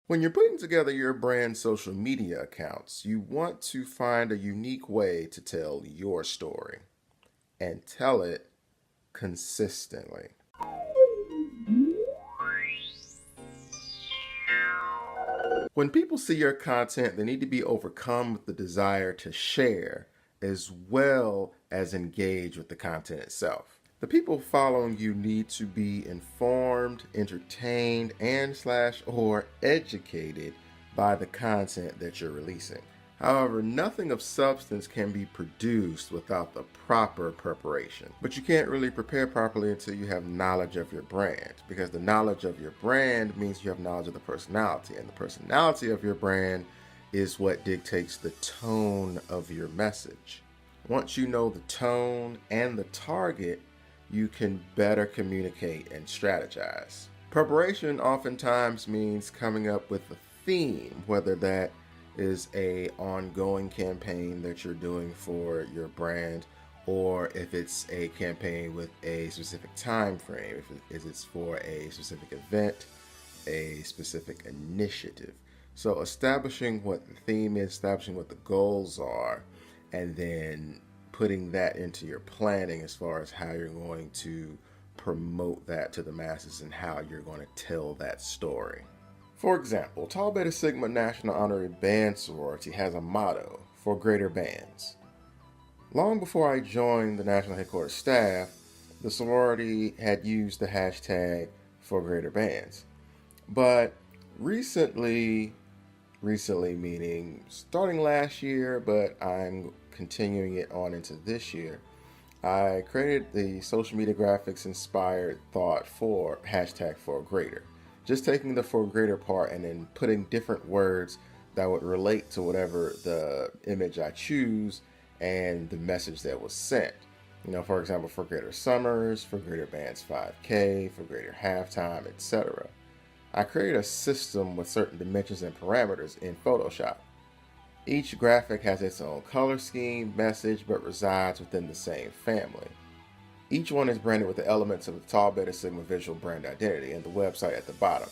When you're putting together your brand social media accounts, you want to find a unique way to tell your story and tell it consistently. When people see your content, they need to be overcome with the desire to share as well as engage with the content itself. The people following you need to be informed, entertained, and slash or educated by the content that you're releasing. However, nothing of substance can be produced without the proper preparation. But you can't really prepare properly until you have knowledge of your brand, because the knowledge of your brand means you have knowledge of the personality, and the personality of your brand is what dictates the tone of your message. Once you know the tone and the target, you can better communicate and strategize. Preparation oftentimes means coming up with a theme, whether that is a ongoing campaign that you're doing for your brand, or if it's a campaign with a specific time frame, if it's for a specific event, a specific initiative. So establishing what the theme is, establishing what the goals are, and then putting that into your planning as far as how you're going to promote that to the masses and how you're going to tell that story. For example, Tau Beta Sigma National Honorary Band Sorority has a motto, for greater bands. Long before I joined the National Headquarters staff, the sorority had used the hashtag for greater bands. But recently meaning starting last year, but I'm continuing it on into this year, I created the social media graphics inspired thought for hashtag for greater. Just taking the for greater part and then putting different words that would relate to whatever the image I choose and the message that was sent. For example, for greater summers, for greater bands 5K, for greater halftime, etc. I created a system with certain dimensions and parameters in Photoshop. Each graphic has its own color scheme, message, but resides within the same family. Each one is branded with the elements of the Tau Beta Sigma visual brand identity and the website at the bottom.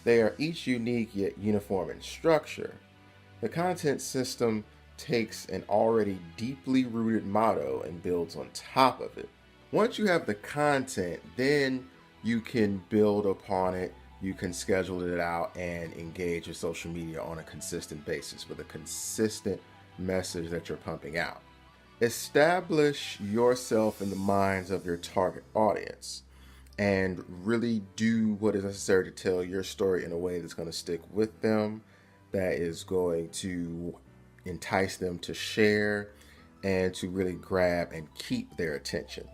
They are each unique yet uniform in structure. The content system takes an already deeply rooted motto and builds on top of it. Once you have the content, then you can build upon it. You can schedule it out and engage with social media on a consistent basis with a consistent message that you're pumping out. Establish yourself in the minds of your target audience and really do what is necessary to tell your story in a way that's going to stick with them, that is going to entice them to share and to really grab and keep their attention.